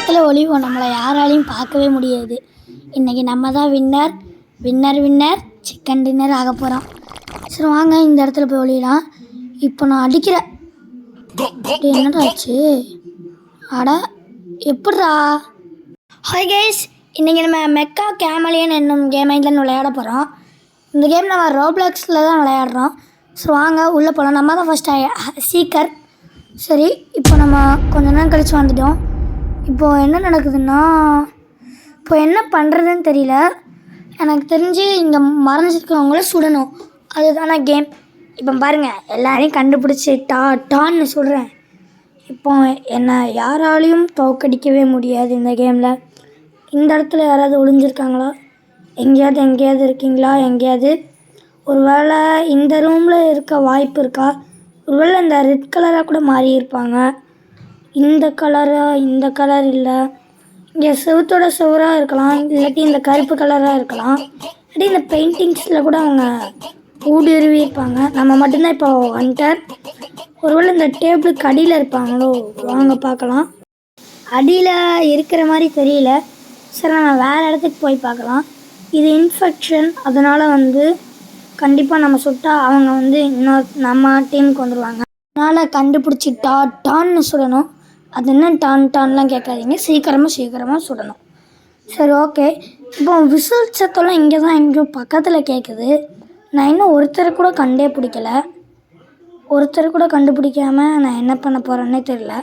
இடத்துல ஒளிவோம், நம்மளை யாராலையும் பார்க்கவே முடியாது. இன்றைக்கி நம்ம தான் winner winner winner chicken dinner ஆக போகிறோம். சரி வாங்க இந்த இடத்துல போய் ஒளியலாம். இப்போ நான் அடிக்கிறேன். என்னடா ஆச்சு? அட எப்பட்றா? ஹாய் கைஸ், இன்றைக்கி நம்ம மெக்கா கேமலியன் என்னும் கேமை தான் விளையாட போகிறோம். இந்த கேம் நம்ம ரோப்ளாக்ஸில் தான் விளையாடுறோம். ஸோ வாங்க உள்ளே போகலாம். நம்ம தான் ஃபஸ்ட்டு சீக்கர். சரி, இப்போ நம்ம கொஞ்ச நேரம் கழித்து வந்துட்டோம். இப்போது என்ன நடக்குதுன்னா, இப்போ என்ன பண்ணுறதுன்னு தெரியல. எனக்கு தெரிஞ்சு இங்கே மறைஞ்சிருக்கிறவங்கள சுடணும், அதுதானே கேம். இப்போ பாருங்கள், எல்லாரையும் கண்டுபிடிச்சி டான்னு சொல்கிறேன். இப்போ என்னை யாராலையும் தோற்கடிக்கவே முடியாது இந்த கேமில். இந்த இடத்துல யாராவது ஒளிஞ்சிருக்காங்களா? எங்கேயாவது இருக்கீங்களா? எங்கேயாவது ஒரு வேளை இந்த ரூமில் இருக்க வாய்ப்பு இருக்கா? ஒரு வேளை இந்த ரெட் கலராக கூட மாறி இருப்பாங்க. இந்த கலர் இல்லை. இங்கே செவத்தோட செவராக இருக்கலாம், இல்லாட்டி இந்த கருப்பு கலராக இருக்கலாம், இல்லாட்டி இந்த பெயிண்டிங்ஸில் கூட அவங்க ஊடுருவி இருப்பாங்க. நம்ம மட்டும்தான் இப்போ ஹண்டர். ஒருவேளை இந்த டேபிளுக்கு அடியில் இருப்பாங்களோ? வாங்க பார்க்கலாம். அடியில் இருக்கிற மாதிரி தெரியல. சரி, நம்ம வேறு இடத்துக்கு போய் பார்க்கலாம். இது இன்ஃபெக்ஷன், அதனால் கண்டிப்பாக நம்ம சுட்டால் அவங்க நம்ம டீமுக்கு வந்துடுவாங்க. அதனால் கண்டுபிடிச்சி டான்னு சுடணும். அது என்ன டான்லாம் கேட்காதீங்க, சீக்கிரமாக சுடணும். சரி ஓகே. இப்போ விசில் சத்தம்லாம் இங்கே தான் எங்கேயோ பக்கத்தில் கேட்குது. நான் இன்னும் ஒருத்தரை கூட கண்டுபிடிக்காமல் நான் என்ன பண்ண போகிறேன்னே தெரியல.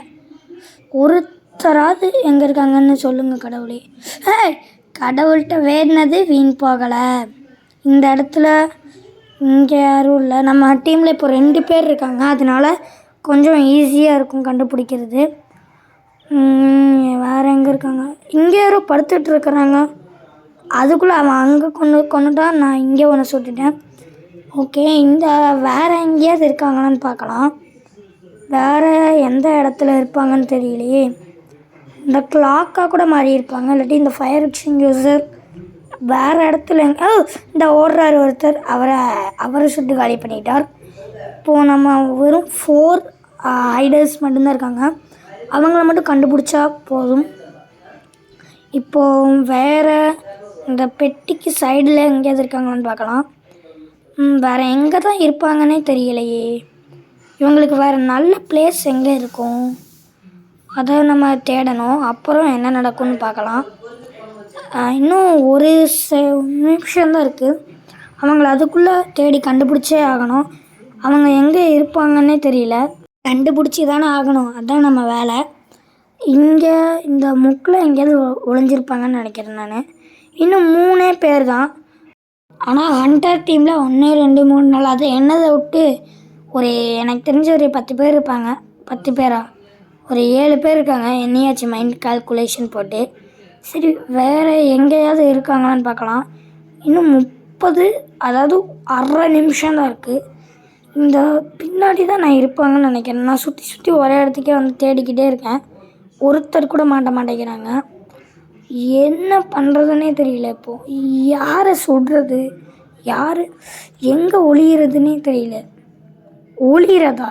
ஒருத்தராவது எங்கே இருக்காங்கன்னு சொல்லுங்கள் கடவுளே. கடவுள்கிட்ட வேடினது வீண் போகலை. இந்த இடத்துல இங்கே யாரும் இல்லை. நம்ம டீமில் இப்போ 2 பேர் இருக்காங்க, அதனால் கொஞ்சம் ஈஸியாக இருக்கும் கண்டுபிடிக்கிறது. வேறு எங்கே இருக்காங்க? இங்கே யாரோ படுத்துட்ருக்குறாங்க. அதுக்குள்ளே அவன் அங்கே கொண்டுட்டான், நான் இங்கே ஒன்று சுட்டுட்டேன். ஓகே, இந்த வேறு எங்கேயாவது இருக்காங்களான்னு பார்க்கலாம். வேறு எந்த இடத்துல இருப்பாங்கன்னு தெரியலையே. இந்த கிளாக்காக கூட மாறி இருப்பாங்க, இல்லாட்டி இந்த ஃபயர் எக்ஸ்டிங்யூசர் வேறு இடத்துல இந்த ஓடுறாரு ஒருத்தர், அவரை சுட்டு காலி பண்ணிட்டார். இப்போது நம்ம வெறும் 4 ஹைடர்ஸ் மட்டும்தான் இருக்காங்க. அவங்கள மட்டும் கண்டுபிடிச்சா போதும். இப்போது வேறு இந்த பெட்டிக்கு சைடில் எங்கேயாவது இருக்காங்களான்னு பார்க்கலாம். வேறு எங்கே தான் இருப்பாங்கன்னே தெரியலையே. இவங்களுக்கு வேறு நல்ல பிளேஸ் எங்கே இருக்கும், அதை நம்ம தேடணும். அப்புறம் என்ன நடக்கும்னு பார்க்கலாம். இன்னும் ஒரு நிமிஷம்தான் இருக்குது. அவங்கள அதுக்குள்ளே தேடி கண்டுபிடிச்சே ஆகணும். அவங்க எங்கே இருப்பாங்கன்னே தெரியல. கண்டுபிடிச்சி தானே ஆகணும், அதுதான் நம்ம வேலை. இங்கே இந்த முக்கில் எங்கேயாவது ஒளிஞ்சிருப்பாங்கன்னு நினைக்கிறேன் நான். இன்னும் 3 பேர் தான். ஆனால் ஹண்டர் டீமில் 1 2 3 4 அது என்னதை விட்டு எனக்கு தெரிஞ்ச ஒரு 10 பேர் இருப்பாங்க. 10 பேரா? ஒரு 7 பேர் இருக்காங்க, என்னையாச்சு மைண்ட் கால்குலேஷன் போட்டு. சரி, வேறு எங்கேயாவது இருக்காங்களான்னு பார்க்கலாம். இன்னும் 30, அதாவது அரை நிமிஷம் தான் இருக்குது. இந்த பின்னாடி தான் நான் இருப்பாங்கன்னு நினைக்கிறேன். நான் சுற்றி ஒரே இடத்துக்கே தேடிக்கிட்டே இருக்கேன். ஒருத்தர் கூட மாட்டேங்கிறாங்க. என்ன பண்ணுறதுன்னே தெரியல. இப்போது யாரை சுடுறது, யார் எங்கே ஒளியிறதுன்னே தெரியல. ஒளியிறதா?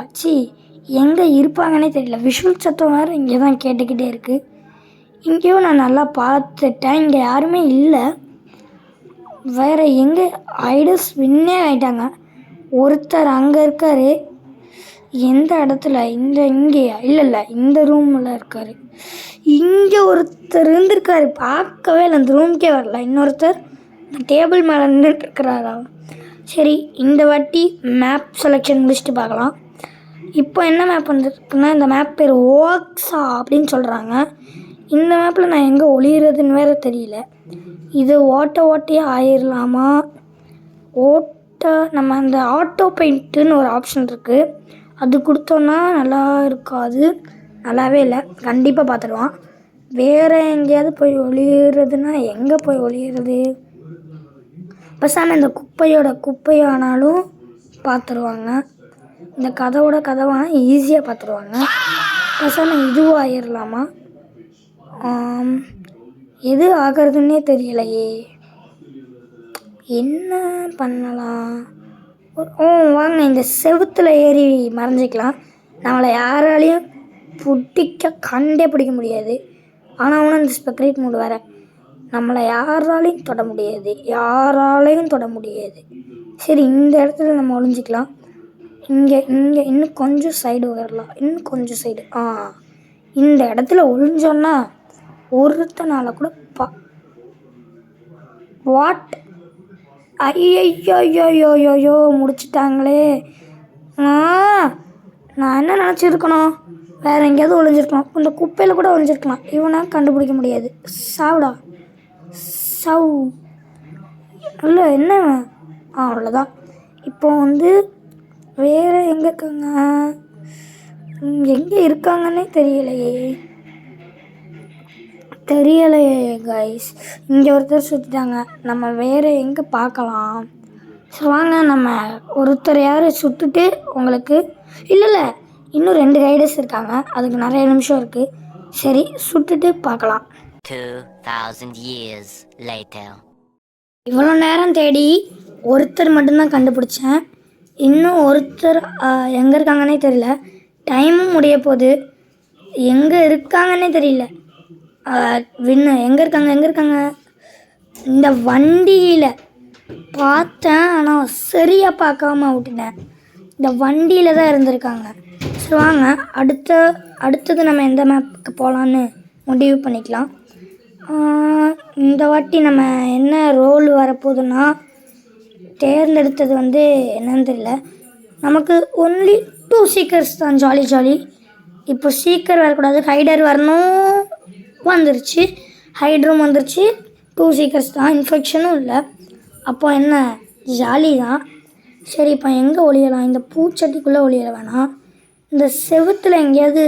எங்கே இருப்பாங்கன்னே தெரியல. விஷுவல் சத்தம் வேறு இங்கே தான் கேட்டுக்கிட்டே இருக்குது. இங்கேயும் நான் நல்லா பார்த்துட்டேன், இங்கே யாருமே இல்லை. வேறு எங்கே? ஐடர்ஸ் வின்னே ஆகிட்டாங்க. ஒருத்தர் அங்கே இருக்கார். எந்த இடத்துல? இங்கேயா? இல்லை, இந்த ரூமில் இருக்கார். இங்கே ஒருத்தர் இருந்திருக்காரு, பார்க்கவே இல்லை, அந்த ரூமுக்கே வரல. இன்னொருத்தர் இந்த டேபிள் மேலே நின்றுட்டுருக்கிறாரா? சரி, இந்த வாட்டி மேப் செலெக்ஷன் முடிச்சுட்டு பார்க்கலாம். இப்போ என்ன மேப் வந்துருக்குன்னா, இந்த மேப் பேர் ஓக்ஸா அப்படின்னு சொல்கிறாங்க. இந்த மேப்பில் நான் எங்கே ஒளியிறதுன்னு வேறு தெரியல. இது ஓட்டையாக ஆயிடலாமா? நம்ம அந்த ஆட்டோ பெயிண்ட்டுன்னு ஒரு ஆப்ஷன் இருக்குது, அது கொடுத்தோன்னா நல்லா இருக்காது. நல்லாவே இல்லை, கண்டிப்பாக பார்த்துடுவான். வேறு எங்கேயாவது போய் ஒளியிறதுன்னா எங்கே போய் ஒளியிறது? பேசாமல் இந்த குப்பையானாலும் பார்த்துருவாங்க. இந்த கதவான ஈஸியாக பார்த்துருவாங்க. பேசாமல் இதுவும் ஆயிடலாமா? எது ஆகிறதுன்னே தெரியலையே. என்ன பண்ணலாம்? வாங்க இந்த செவுத்தில் ஏறி மறைஞ்சிக்கலாம். நம்மளை யாராலையும் கண்டே பிடிக்க முடியாது. ஆனால் இந்த ஸ்பெக்ரேட் மூடு வேறு நம்மளை யாராலையும் தொட முடியாது. சரி, இந்த இடத்துல நம்ம ஒளிஞ்சிக்கலாம். இங்கே இன்னும் கொஞ்சம் சைடு வரலாம், இன்னும் கொஞ்சம் சைடு. இந்த இடத்துல ஒளிஞ்சோன்னா ஒருத்தனால கூட வாட் ஐயோ முடிச்சிட்டாங்களே. நான் என்ன நினச்சிருக்கணும், வேறு எங்கேயாவது ஒளிஞ்சிருக்கலாம், இந்த குப்பையில் கூட ஒளிஞ்சிருக்கலாம். இவனை கண்டுபிடிக்க முடியாது. சாவுடா சவு இல்லை என்ன அவ்வளோதான். இப்போ வேறு எங்கே இருக்காங்கன்னே தெரியலையே கைஸ். இங்கே ஒருத்தர் சுற்றிட்டாங்க. நம்ம வேறு எங்கே பார்க்கலாம்? சரி வாங்க, நம்ம ஒருத்தர் யார் சுட்டுட்டு உங்களுக்கு இல்லை இன்னும் 2 ரைடர்ஸ் இருக்காங்க. அதுக்கு நிறைய நிமிஷம் இருக்குது. சரி, சுட்டுட்டு பார்க்கலாம். 2000 years later. இவ்வளோ நேரம் தேடி ஒருத்தர் மட்டும்தான் கண்டுபிடிச்சேன். இன்னும் ஒருத்தர் எங்கே இருக்காங்கன்னே தெரியல. டைமும் முடிய போகுது. எங்கே இருக்காங்கன்னே தெரியல. எங்கே இருக்காங்க? இந்த வண்டியில் பார்த்தேன், ஆனால் சரியாக பார்க்காம விட்டுட்டேன். இந்த வண்டியில் தான் இருந்திருக்காங்க. சரி வாங்க, அடுத்தது நம்ம எந்த மேப்புக்கு போகலான்னு முடிவு பண்ணிக்கலாம். இந்த வாட்டி நம்ம என்ன ரோல் வரப்போகுதுன்னா, தேர்ந்தெடுத்தது என்னன்னு தெரியல. நமக்கு ஒன்லி 2 சீக்கர்ஸ் தான். ஜாலி. இப்போ சீக்கர் வரக்கூடாது, ஹைடர் வரணும். வந்துருச்சு, ஹைட்ரும் வந்துருச்சு. 2 சீக்கர்ஸ் தான், இன்ஃபெக்ஷனும் இல்லை. அப்போ என்ன ஜாலி தான். சரி, இப்போ எங்கே ஒளியலாம்? இந்த பூச்சட்டிக்குள்ளே ஒளியல வேணாம். இந்த செவுத்தில் எங்கேயாவது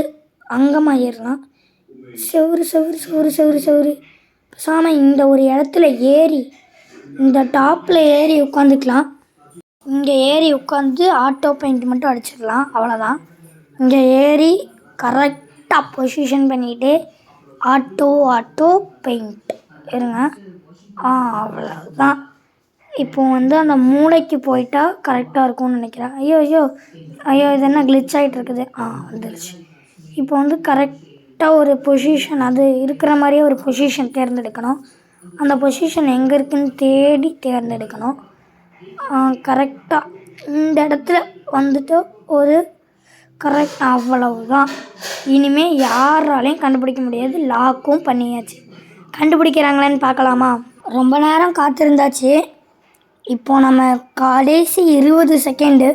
அங்கமாக ஏறலாம். செவுரு பேசாமல் இந்த ஒரு இடத்துல ஏறி, இந்த டாப்பில் ஏறி உட்காந்துக்கலாம். இங்கே ஏறி உட்காந்து ஆட்டோ பெயிண்ட் மட்டும் அடிச்சிடலாம், அவ்வளோதான். இங்கே ஏறி கரெக்டாக பொசிஷன் பண்ணிவிட்டு ஆட்டோ பெயிண்ட் இருங்க. அவ்வளோதான். இப்போ அந்த மூளைக்கு போயிட்டா கரெக்டாக இருக்கும்னு நினைக்கிறேன். ஐயோ இது என்ன கிளிச் ஆகிட்டு இருக்குது. வந்துருச்சு. இப்போ கரெக்டாக ஒரு பொசிஷன், அது இருக்கிற மாதிரியே ஒரு பொசிஷன் தேர்ந்தெடுக்கணும். அந்த பொசிஷன் எங்கே இருக்குதுன்னு தேடி தேர்ந்தெடுக்கணும். கரெக்டாக இந்த இடத்துல ஒரு கரெக்ட், அவ்வளவுதான். இனிமேல் யாராலையும் கண்டுபிடிக்க முடியாது. லாக்கும் பண்ணியாச்சு. கண்டுபிடிக்கிறாங்களேன்னு பார்க்கலாமா? ரொம்ப நேரம் காத்திருந்தாச்சு. இப்போ நம்ம கடைசி 20 செகண்டு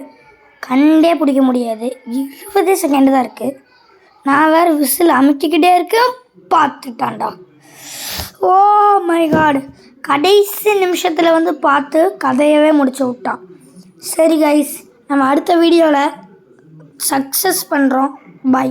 கண்டே பிடிக்க முடியாது. 20 செகண்டு தான் இருக்குது. நான் வேறு விசில் அமுக்கிக்கிட்டே இருக்கேன். பார்த்துட்டான்டா. ஓ மை காட், கடைசி நிமிஷத்தில் பார்த்து கதையவே முடிச்சு விட்டான். சரி கைஸ், நம்ம அடுத்த வீடியோவில் சக்ஸஸ் பண்ணுறோம். பை.